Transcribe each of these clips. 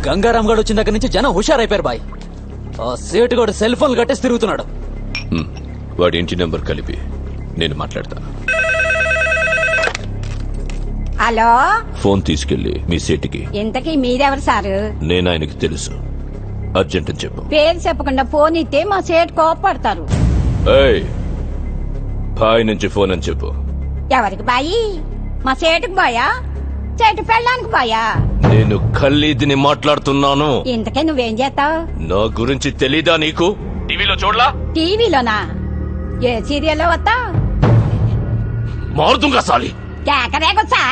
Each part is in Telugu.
గంగారాం గారు వచ్చిన దగ్గర నుంచి జనం హుషారైపోయారు బాయ్. ఆ సేటుగాడు సెల్ ఫోన్ కట్టేసి తిరుగుతున్నాడు. వాడి ఇంటి నెంబర్ కలిపి నేను మాట్లాడతాను. హలో, ఫోన్ తీసుకెళ్లి మీ సేటుకి. ఇంతకీ మీరెవరు సారు? నేను ఆయనకి తెలుసు, అర్జెంట్ అని చెప్పు. పేరు చెప్పకుండా ఫోన్ ఇస్తే మా సేటు కోపడతారు. ఏయ్, బాయ్ నుంచి ఫోన్ అని చెప్పు. ఎవరికి బాయి? మా సేటుకు బాయా, చెట్టు పెళ్ళానికి బాయా? నేను ఖల్లీదిని మాట్లాడుతున్నాను. ఇంతకే నువ్వేం చేస్తావు? నా గురించి తెలీదా నీకు? టీవీలో చూడలా? టీవీలోనా? ఏ సీరియల్లో వస్తావు? మారుతుంగా సాలి. కేకరేకొచ్చా?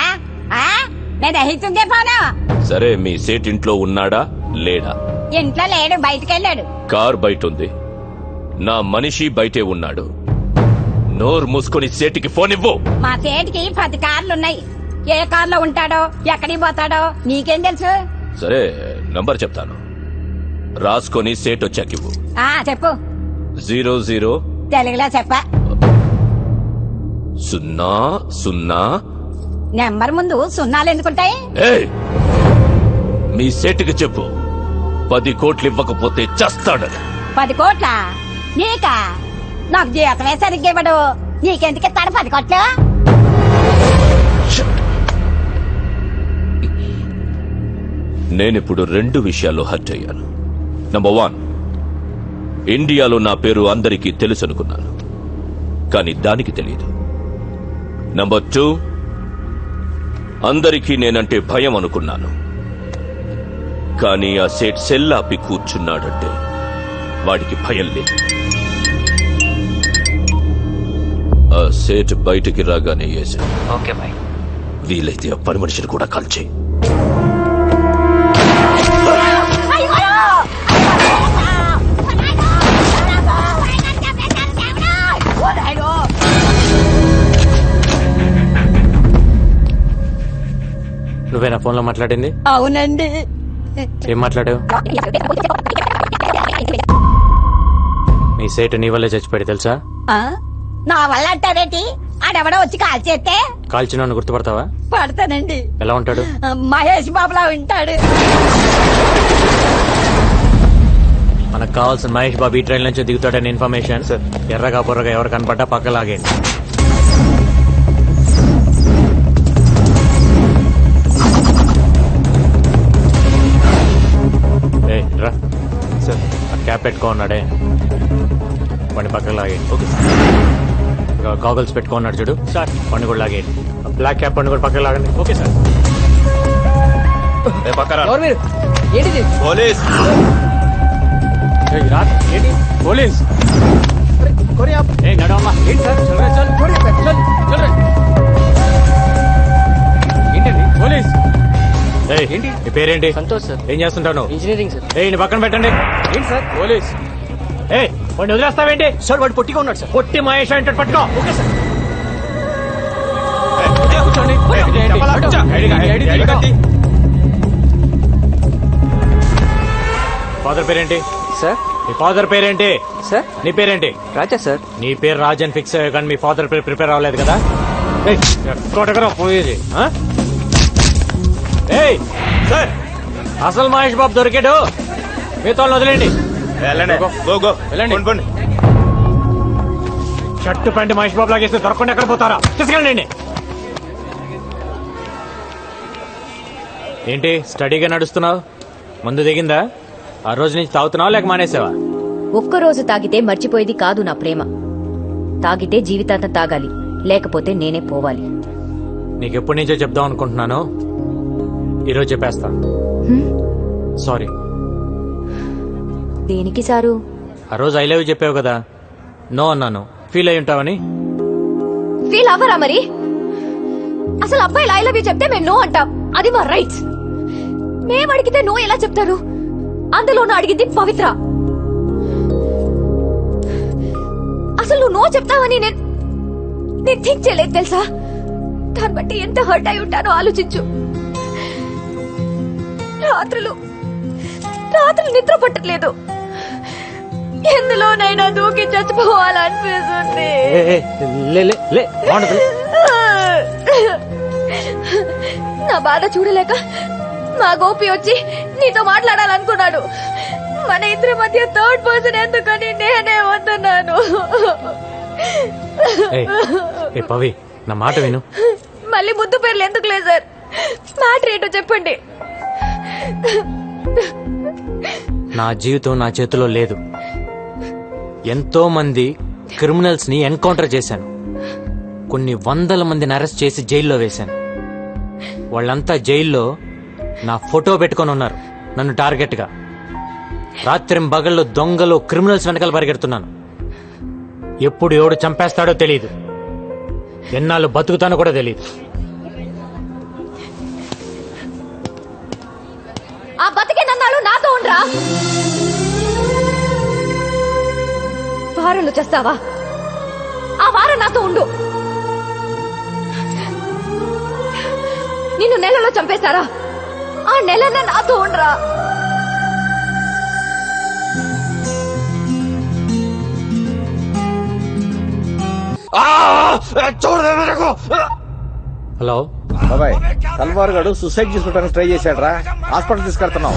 నేను దహిస్తుందే ఫోను. సరే, మీ సేట్ ఇంట్లో ఉన్నాడా లేడా? ఇంట్లో లేడు, బయటకెళ్ళాడు. కార్ బయట ఉంది, నా మనిషి బయటే ఉన్నాడు. నోరు మూసుకొని సేటికి ఫోన్ ఇవ్వు. మా సేటికి 10 కార్లున్నాయి. ఏ కార్లో ఉంటాడో ఎక్కడికి పోతాడో నీకేం తెలుసు? సరే, నంబర్ చెప్తాను, రాసుకొని సేట్ వచ్చాకివ్వు. చెప్పు. 00 తెలుగులో చెప్ప. 00. నెంబర్ ముందు సున్నాలు ఎందుకుంటాయి? ఏయ్, మీ సేటుకి చెప్పు, 10 కోట్లు ఇవ్వకపోతే చస్తాడని. 10 కోట్ల? నీకా? నాకు జీతమే సరిగ్గా ఇవ్వడు. నీకెందుకు ఇస్తాడు 10 కోట్లు? నేనిప్పుడు 2 విషయాల్లో హర్ట్ అయ్యాను. నంబర్ 1, ఇండియాలో నా పేరు అందరికీ తెలుసు అనుకున్నాను, కానీ దానికి తెలియదు. నంబర్ 2, అందరికీ నేనంటే భయం అనుకున్నాను, కానీ ఆ సేట్ సెల్లాపి కూర్చున్నాడంటే వాడికి భయం లేదు. ఆ సేట్ బయటికి రాగానే వేసాను. Okay bye. వీలైతే ఆ పని మనిషిని కూడా కాల్చేయి. నువ్వేనా ఫోన్ లో మాట్లాడింది? అవునండి. ఏం మాట్లాడావు? మీ సేటు నీ వల్లే చచ్చిపోయాడు తెలుసా? నా వల్ల అంటారేంటి? ఆడెవడో వచ్చి కాల్ చేస్తే కాల్చిన గుర్తుపడతావా? పడతానండి. ఎలా ఉంటాడు? మహేష్ బాబులా ఉంటాడు. మనకు కావాల్సిన మహేష్ బాబు ఈ ట్రైన్ నుంచి దిగుతాడని ఇన్ఫర్మేషన్. ఎర్రగా బుర్రగా ఎవరు కనపడ్డా పక్క లాగేయండి. రా సార్, ఆ క్యాప్ పెట్టుకో ఉన్నాడే, వాడిని పక్కకు లాగేయండి. Okay sir. గాగల్స్ పెట్టుకో ఉన్నాడు చూడు సార్, వాడిని కూడా లాగేయండి. బ్లాక్ క్యాప్ వాడిని కూడా పక్కకు లాగండి. Okay sir. ఏంటిది? పోలీస్. ఏంటి పోలీస్? నడవమ్మా. ఏంటి సార్? ఏంటండి పోలీస్? ఏంటి నీ పేరేంటి? సంతోష్ సార్. ఏం చేస్తుంటాను? Engineering sir. నీ పక్కన పెట్టండి. ఏంటి సార్? పోలీస్. వాడిని వదిలేస్తావేంటి సార్? వాడు పొట్టిగా ఉన్నాడు సార్. పొట్టి మహేష్ అంటే పట్టుకో. Okay sir. ఫాదర్ పేరేంటి సార్? మీ ఫాదర్ పేరేంటి సార్? నీ పేరేంటి? రాజా సార్. నీ పేరు రాజ్ అని ఫిక్స్ అయ్యా, కానీ మీ ఫాదర్ పేరు ప్రిపేర్ అవ్వలేదు కదా? ఎక్కడెక్కడ పోయేది? సార్, అసలు మహేష్ బాబు దొరికాడు. మీతో వదిలేండి. వెళ్ళండి. షర్టు ప్యాంట్ మహేష్ బాబు లాగేస్తే దొరకకుండా ఎక్కడ పోతారా? తీసుకెళ్ళండి. ఏంటి స్టడీగా నడుస్తున్నావు? ముందు దిగిందా? ఆ రోజు నుంచి తాగుతున్నావా లేక మానేసావా? ఒక్కరోజు తాగితే మర్చిపోయేది కాదు నా ప్రేమ. తాగితే జీవితాంతం తాగాలి, లేకపోతే నేనే పోవాలి. నీకెప్పటి నుంచో చెప్దాం అనుకుంటున్నాను, ఈరోజు చెప్పేస్తా. సారీ. దేనికి సారు? ఆ రోజు ఐ లవ్ యూ చెప్పావు కదా, నో అన్నాను. ఫీల్ అయి ఉంటావని. ఫీల్ అవ్వరా మరి? అసలు అబ్బాయి ఐ లవ్ యూ చెప్తే మేము నో అంటాం, అది మా రైట్స్. మేము అడిగితే నో ఎలా చెప్తారు? అందులోనూ అడిగింది పవిత్ర. అసలు నువ్వు నో చెప్తావని నేను థింక్ చేయలేదు తెలుసా? దాన్ని బట్టి ఎంత హర్ట్ అయి ఉంటానో ఆలోచించు. రాత్రులు నిద్ర పట్టట్లేదు. ఎందులోనైనా దూకి చచ్చిపోవాలనిపిస్తుంది. నా బాధ చూడలేక మా గోపి వచ్చి నీతో మాట్లాడాలనుకున్నాడు. మన ఇద్దరి మధ్య థర్డ్ పర్సన్ ఎందుకని నేనే వస్తున్నాను. ఏ పవి, నా మాట విను. మళ్ళీ ముద్దు పేర్లు ఎందుకు లేదు సార్? మ్యాటర్ ఏంటో చెప్పండి. నా జీవితం నా చేతిలో లేదు. ఎంతో మంది క్రిమినల్స్ ని ఎన్కౌంటర్ చేశాను. కొన్ని వందల మందిని అరెస్ట్ చేసి జైల్లో వేశాను. వాళ్ళంతా జైల్లో నా ఫోటో పెట్టుకొని ఉన్నారు నన్ను టార్గెట్ గా. రాత్రింబగళ్ళు దొంగలు క్రిమినల్స్ వెనకాల పరిగెడుతున్నాను. ఎప్పుడు ఎవడు చంపేస్తాడో తెలియదు. ఎన్నాళ్ళు బతుకుతానో కూడా తెలియదు. ఆ బతికినన్నాళ్ళు నాతో ఉండరా? వారంలో చేస్తావా? ఆ వారం నాతో ఉండు. నిన్ను నెలలో చంపేస్తారా? ఆ నెలన్న నాతో ఉండరా? హలో బాబాయ్, తల్వార్ గడు సూసైడ్ చేసుకోవడానికి ట్రై చేశాడు రా. హాస్పిటల్ తీసుకెళ్తున్నావు.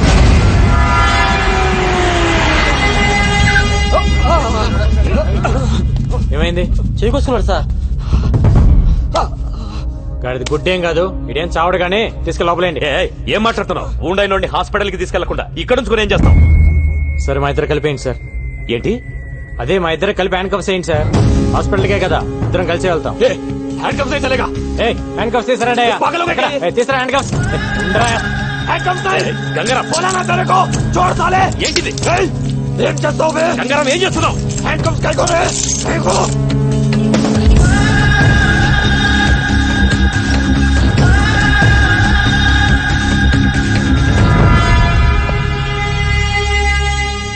ఏమైంది? చేకొస్తున్నాడు సార్. గాడిది గుడ్డేం కాదు, ఇదేం చావడు గానీ తీసుకెళ్ళి లోపలేండి. ఏం మాట్లాడుతున్నావు? ఉండైన హాస్పిటల్ కి తీసుకెళ్లకుండా ఇక్కడ నుంచి ఏం చేస్తాం? సరే, మా ఇద్దరు కలిపేయండి సార్. ఏంటి? అదే, మా ఇద్దరు కలిపి హ్యాండ్ కప్స్ వేయండి సార్. హాస్పిటల్కే కదా, ఇద్దరం కలిసి వెళ్తాం. హ్యాండ్ కప్స్ వేసేలేగా. హ్యాండ్ కప్స్ తీసుకురండి అయ్యా. తీసుకురా హ్యాండ్ కప్స్. ఏంటిది? ఏం చేస్తావు? గంగారాం ఏం చేస్తున్నావు? హ్యాండ్ కప్స్ కైకోనే.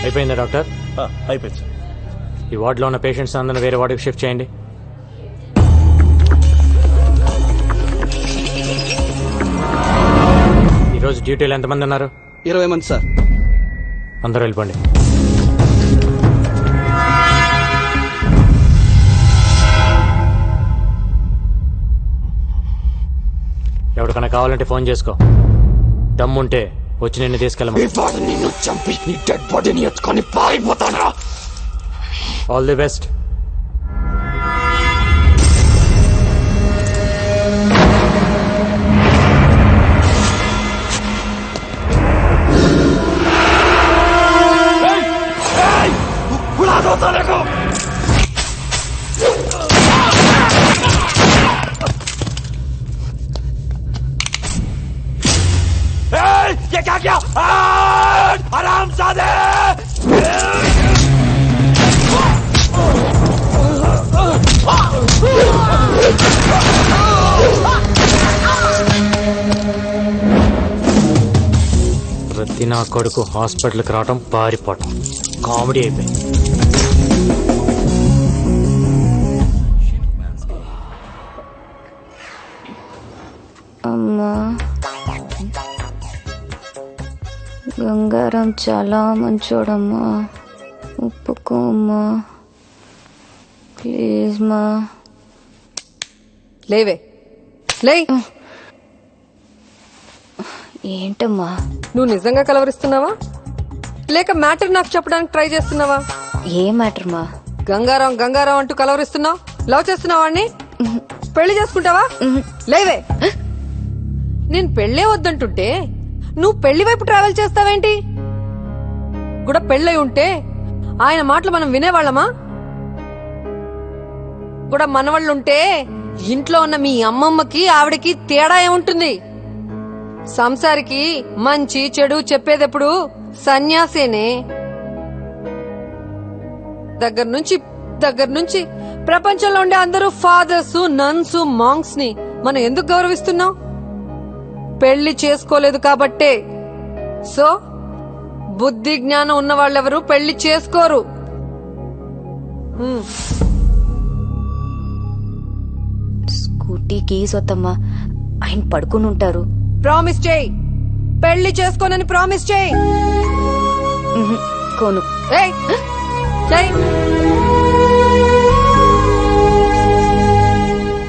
అయిపోయిందా డాక్టర్? అయిపోయింది సార్. ఈ వార్డులో ఉన్న పేషెంట్స్ అందరిని వేరే వార్డుకి షిఫ్ట్ చేయండి. ఈరోజు డ్యూటీలో ఎంతమంది ఉన్నారు? 20 మంది సార్. అందరూ వెళ్ళిపోండి. ఎవరికైనా కావాలంటే ఫోన్ చేసుకో. దమ్ముంటే వచ్చి నిన్ను తీసుకెళ్ళమా. నిన్ను చంపి నీ డెడ్ బాడీని ఎత్తుకొని పారిపోతానా? All the best. ये क्या किया? हरामजादे! ప్రతి నా కొడుకు హాస్పిటల్కి రావటం, పారిపోవటం కామెడీ అయిపోయింది. అమ్మా, గంగారాం చాలా మంచోడమ్మా. ఒప్పుకోమ్మా ప్లీజ్ మా. లేవే, లే. ఏంటమ్మా? నువ్వు నిజంగా కలవరిస్తున్నావా లేక మ్యాటర్ నాకు చెప్పడానికి ట్రై చేస్తున్నావా? ఏ మ్యాటర్ మా? గంగారాం గంగారాం అంటూ కలవరిస్తున్నావు. లవ్ చేస్తున్నావా వాణ్ణి? పెళ్లి చేసుకుంటావా? లేవే. నేను పెళ్ళే వద్దంటుంటే నువ్వు పెళ్లి వైపు ట్రావెల్ చేస్తావేంటి? కూడా పెళ్ళై ఉంటే ఆయన మాటలు మనం వినేవాళ్ళమా? కూడా మనవాళ్ళుంటే ఇంట్లో ఉన్న మీ అమ్మమ్మకి ఆవిడకి తేడా ఏముంటుంది? సంసారికి మంచి చెడు చెప్పేదెప్పుడు సన్యాసేనే. దగ్గర నుంచి ప్రపంచంలో ఉండే అందరూ ఫాదర్స్, నన్స్, మాంగ్స్ ని మనం ఎందుకు గౌరవిస్తున్నాం? పెళ్లి చేసుకోలేదు కాబట్టే. సో బుద్ధి జ్ఞానం ఉన్న వాళ్ళెవరు పెళ్లి చేసుకోరు. స్కూటీకి సొత్తమ్మా, ఆయన పడుకుని ఉంటారు. ప్రామిస్ చేయి, పెళ్లి చేసుకోనని ప్రామిస్ చేయి. కోను. ఏయ్, చెయ్.